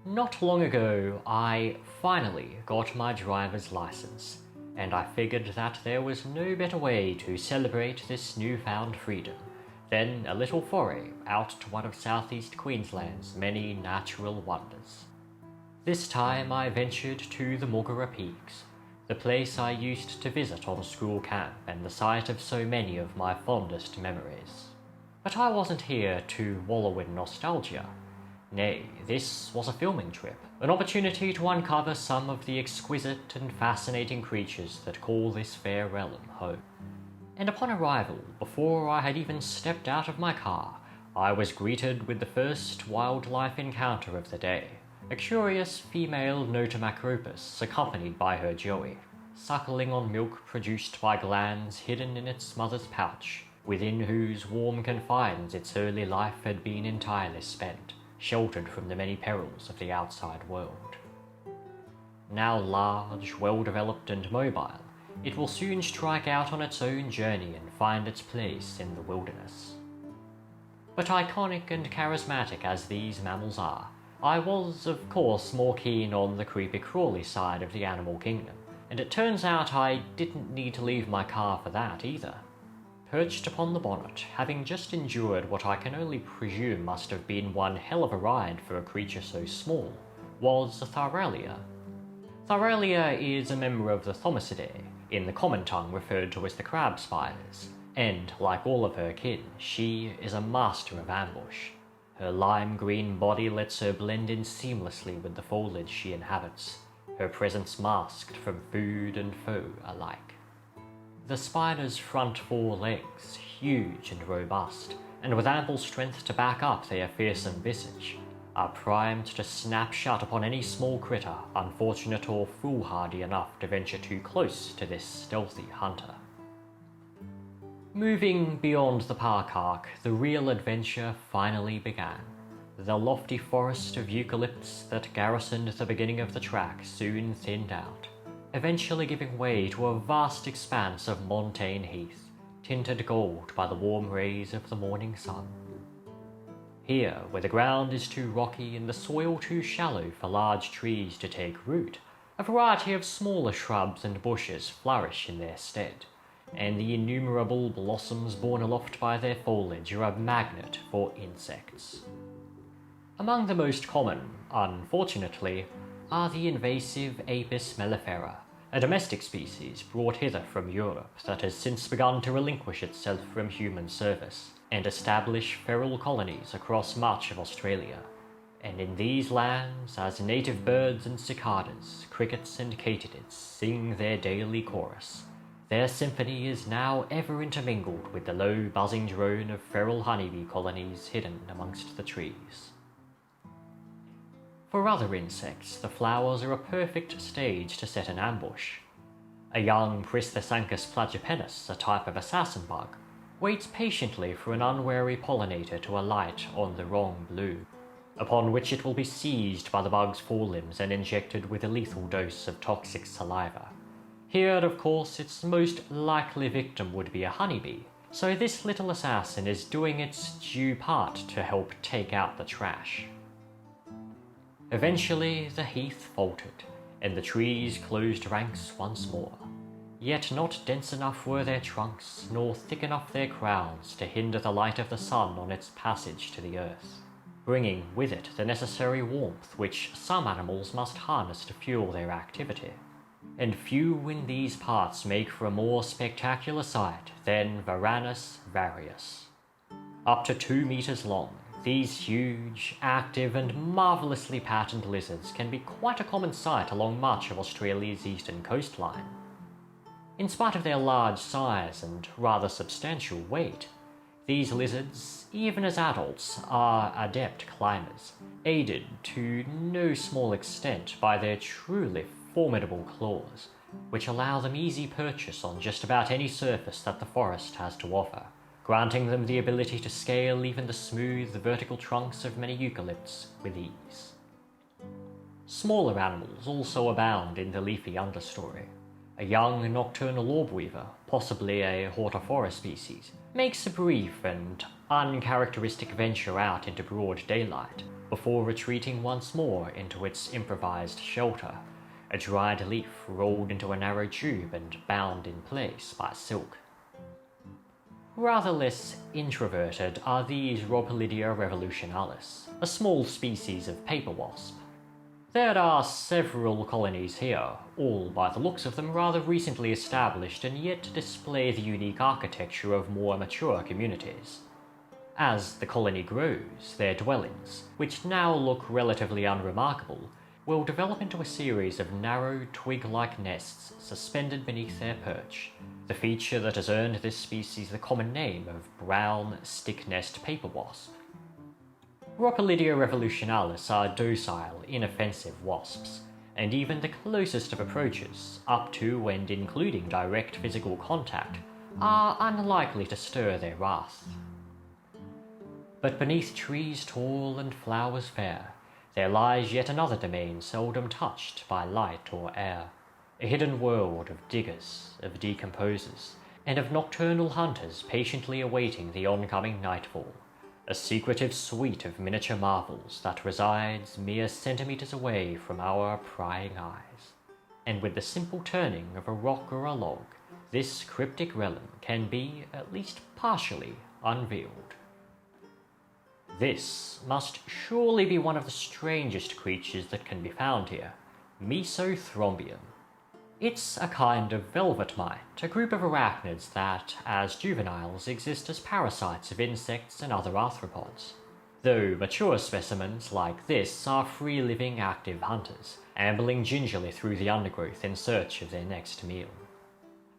Not long ago, I finally got my driver's license, and I figured that there was no better way to celebrate this newfound freedom than a little foray out to one of South East Queensland's many natural wonders. This time I ventured to the Moogerah Peaks, the place I used to visit on school camp and the site of so many of my fondest memories. But I wasn't here to wallow in nostalgia. Nay, this was a filming trip, an opportunity to uncover some of the exquisite and fascinating creatures that call this fair realm home. And upon arrival, before I had even stepped out of my car, I was greeted with the first wildlife encounter of the day. A curious female Notomacropus accompanied by her joey, suckling on milk produced by glands hidden in its mother's pouch, within whose warm confines its early life had been entirely spent, sheltered from the many perils of the outside world. Now large, well-developed and mobile, it will soon strike out on its own journey and find its place in the wilderness. But iconic and charismatic as these mammals are, I was, of course, more keen on the creepy-crawly side of the animal kingdom, and it turns out I didn't need to leave my car for that either. Perched upon the bonnet, having just endured what I can only presume must have been one hell of a ride for a creature so small, was Thyralia. Thyralia is a member of the Thomisidae, in the common tongue referred to as the crab spiders, and, like all of her kin, she is a master of ambush. Her lime-green body lets her blend in seamlessly with the foliage she inhabits, her presence masked from food and foe alike. The spider's front four legs, huge and robust, and with ample strength to back up their fearsome visage, are primed to snap shut upon any small critter unfortunate or foolhardy enough to venture too close to this stealthy hunter. Moving beyond the park arc, the real adventure finally began. The lofty forest of eucalypts that garrisoned the beginning of the track soon thinned out, eventually giving way to a vast expanse of montane heath, tinted gold by the warm rays of the morning sun. Here, where the ground is too rocky and the soil too shallow for large trees to take root, a variety of smaller shrubs and bushes flourish in their stead, and the innumerable blossoms borne aloft by their foliage are a magnet for insects. Among the most common, unfortunately, are the invasive Apis mellifera, a domestic species brought hither from Europe that has since begun to relinquish itself from human service and establish feral colonies across much of Australia. And in these lands, as native birds and cicadas, crickets and katydids sing their daily chorus, their symphony is now ever intermingled with the low buzzing drone of feral honeybee colonies hidden amongst the trees. For other insects, the flowers are a perfect stage to set an ambush. A young Pristhesanchus plagipennis, a type of assassin bug, waits patiently for an unwary pollinator to alight on the wrong bloom, upon which it will be seized by the bug's forelimbs and injected with a lethal dose of toxic saliva. Here, of course, its most likely victim would be a honeybee, so this little assassin is doing its due part to help take out the trash. Eventually, the heath faltered, and the trees closed ranks once more. Yet not dense enough were their trunks, nor thick enough their crowns to hinder the light of the sun on its passage to the earth, bringing with it the necessary warmth which some animals must harness to fuel their activity. And few in these parts make for a more spectacular sight than Varanus varius. Up to 2 meters long, these huge, active and marvellously patterned lizards can be quite a common sight along much of Australia's eastern coastline. In spite of their large size and rather substantial weight, these lizards, even as adults, are adept climbers, aided to no small extent by their truly formidable claws, which allow them easy purchase on just about any surface that the forest has to offer, granting them the ability to scale even the smooth vertical trunks of many eucalypts with ease. Smaller animals also abound in the leafy understory. A young nocturnal orb-weaver, possibly a hortifera species, makes a brief and uncharacteristic venture out into broad daylight, before retreating once more into its improvised shelter, a dried leaf rolled into a narrow tube and bound in place by silk. Rather less introverted are these Rhopalidia revolutionalis, a small species of paper wasp. There are several colonies here, all by the looks of them rather recently established and yet display the unique architecture of more mature communities. As the colony grows, their dwellings, which now look relatively unremarkable, will develop into a series of narrow, twig-like nests suspended beneath their perch, the feature that has earned this species the common name of brown stick-nest paper wasp. Rhopalidia revolutionalis are docile, inoffensive wasps, and even the closest of approaches, up to and including direct physical contact, are unlikely to stir their wrath. But beneath trees tall and flowers fair, there lies yet another domain seldom touched by light or air, a hidden world of diggers, of decomposers, and of nocturnal hunters patiently awaiting the oncoming nightfall, a secretive suite of miniature marvels that resides mere centimeters away from our prying eyes. And with the simple turning of a rock or a log, this cryptic realm can be, at least partially, unveiled. This must surely be one of the strangest creatures that can be found here, Mesothrombium. It's a kind of velvet mite, a group of arachnids that, as juveniles, exist as parasites of insects and other arthropods. Though mature specimens like this are free-living active hunters, ambling gingerly through the undergrowth in search of their next meal.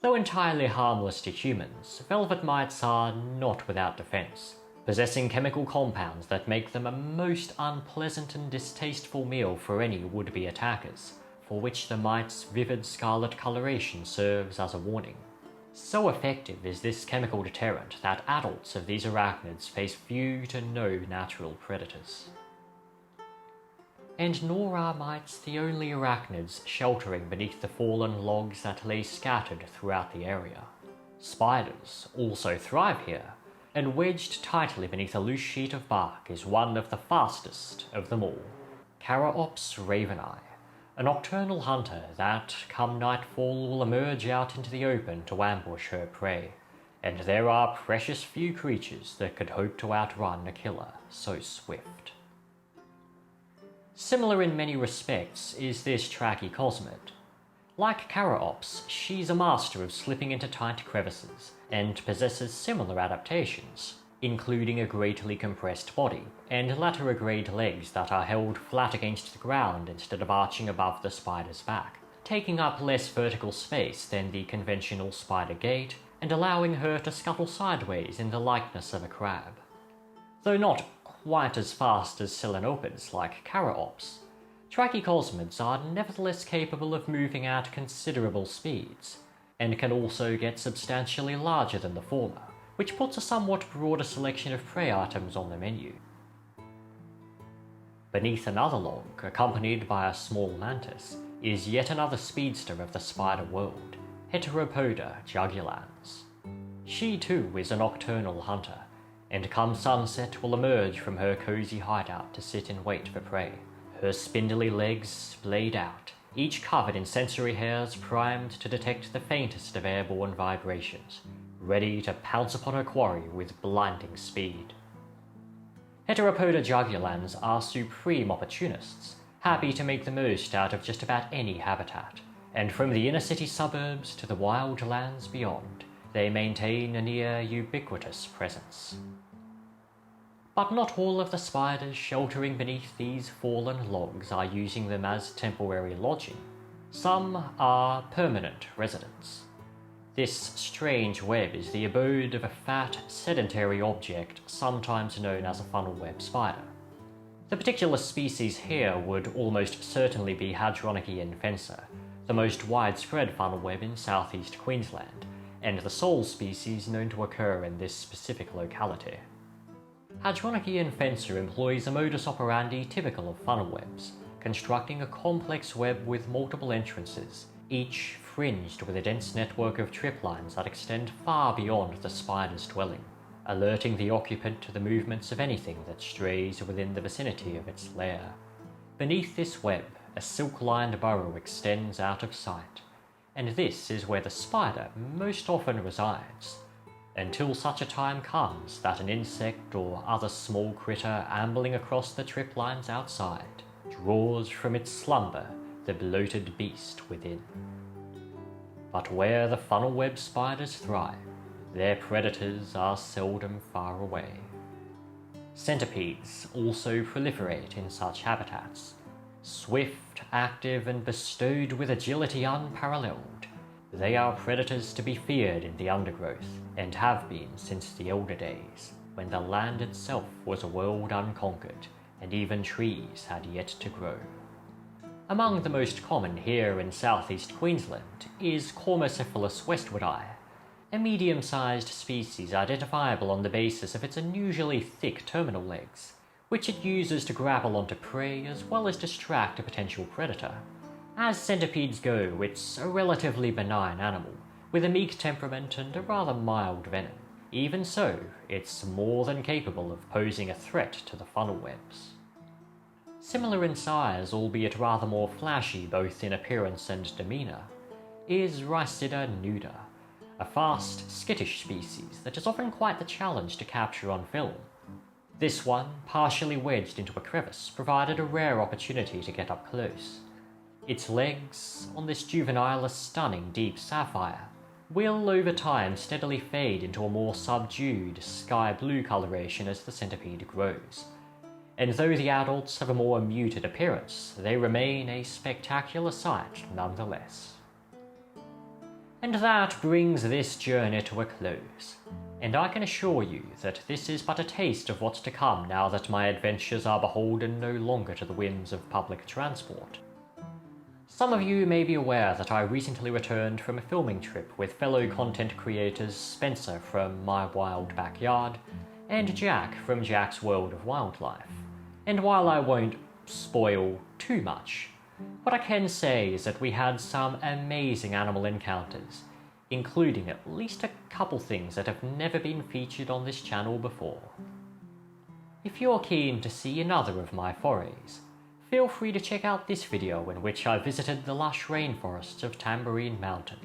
Though entirely harmless to humans, velvet mites are not without defense, possessing chemical compounds that make them a most unpleasant and distasteful meal for any would-be attackers, for which the mite's vivid scarlet coloration serves as a warning. So effective is this chemical deterrent that adults of these arachnids face few to no natural predators. And nor are mites the only arachnids sheltering beneath the fallen logs that lay scattered throughout the area. Spiders also thrive here, and wedged tightly beneath a loose sheet of bark is one of the fastest of them all, Charaops raveni, a nocturnal hunter that, come nightfall, will emerge out into the open to ambush her prey, and there are precious few creatures that could hope to outrun a killer so swift. Similar in many respects is this Trachycosmid. Like Charaops, she's a master of slipping into tight crevices, and possesses similar adaptations, including a greatly compressed body, and laterograde legs that are held flat against the ground instead of arching above the spider's back, taking up less vertical space than the conventional spider gait, and allowing her to scuttle sideways in the likeness of a crab. Though not quite as fast as selenopids like Charaops, Trachycosmids are nevertheless capable of moving at considerable speeds, and can also get substantially larger than the former, which puts a somewhat broader selection of prey items on the menu. Beneath another log, accompanied by a small mantis, is yet another speedster of the spider world, Heteropoda jugulans. She too is a nocturnal hunter, and come sunset will emerge from her cozy hideout to sit in wait for prey, her spindly legs splayed out, each covered in sensory hairs primed to detect the faintest of airborne vibrations, ready to pounce upon her quarry with blinding speed. Heteropoda jugulans are supreme opportunists, happy to make the most out of just about any habitat, and from the inner city suburbs to the wild lands beyond, they maintain a near ubiquitous presence. But not all of the spiders sheltering beneath these fallen logs are using them as temporary lodging. Some are permanent residents. This strange web is the abode of a fat, sedentary object sometimes known as a funnel web spider. The particular species here would almost certainly be Hadronician fencer, the most widespread funnel web in South East Queensland, and the sole species known to occur in this specific locality. Hadronician fencer employs a modus operandi typical of funnel webs, constructing a complex web with multiple entrances, each fringed with a dense network of trip lines that extend far beyond the spider's dwelling, alerting the occupant to the movements of anything that strays within the vicinity of its lair. Beneath this web, a silk-lined burrow extends out of sight, and this is where the spider most often resides, until such a time comes that an insect or other small critter ambling across the trip lines outside draws from its slumber the bloated beast within. But where the funnel web spiders thrive, their predators are seldom far away. Centipedes also proliferate in such habitats. Swift, active, and bestowed with agility unparalleled, they are predators to be feared in the undergrowth, and have been since the elder days, when the land itself was a world unconquered, and even trees had yet to grow. Among the most common here in South East Queensland is Cormocephalus westwardi, a medium-sized species identifiable on the basis of its unusually thick terminal legs, which it uses to grapple onto prey as well as distract a potential predator. As centipedes go, it's a relatively benign animal, with a meek temperament and a rather mild venom. Even so, it's more than capable of posing a threat to the funnel webs. Similar in size, albeit rather more flashy both in appearance and demeanour, is Rhysida nuda, a fast, skittish species that is often quite the challenge to capture on film. This one, partially wedged into a crevice, provided a rare opportunity to get up close. Its legs, on this juvenile a stunning deep sapphire, will over time steadily fade into a more subdued sky blue coloration as the centipede grows. And though the adults have a more muted appearance, they remain a spectacular sight nonetheless. And that brings this journey to a close, and I can assure you that this is but a taste of what's to come now that my adventures are beholden no longer to the whims of public transport. Some of you may be aware that I recently returned from a filming trip with fellow content creators Spencer from My Wild Backyard and Jack from Jack's World of Wildlife. And while I won't spoil too much, what I can say is that we had some amazing animal encounters, including at least a couple things that have never been featured on this channel before. If you're keen to see another of my forays, feel free to check out this video in which I visited the lush rainforests of Tambourine Mountain.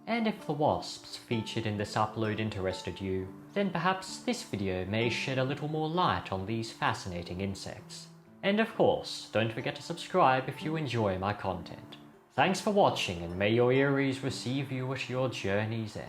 And if the wasps featured in this upload interested you, then perhaps this video may shed a little more light on these fascinating insects. And of course, don't forget to subscribe if you enjoy my content. Thanks for watching, and may your earries receive you at your journey's end.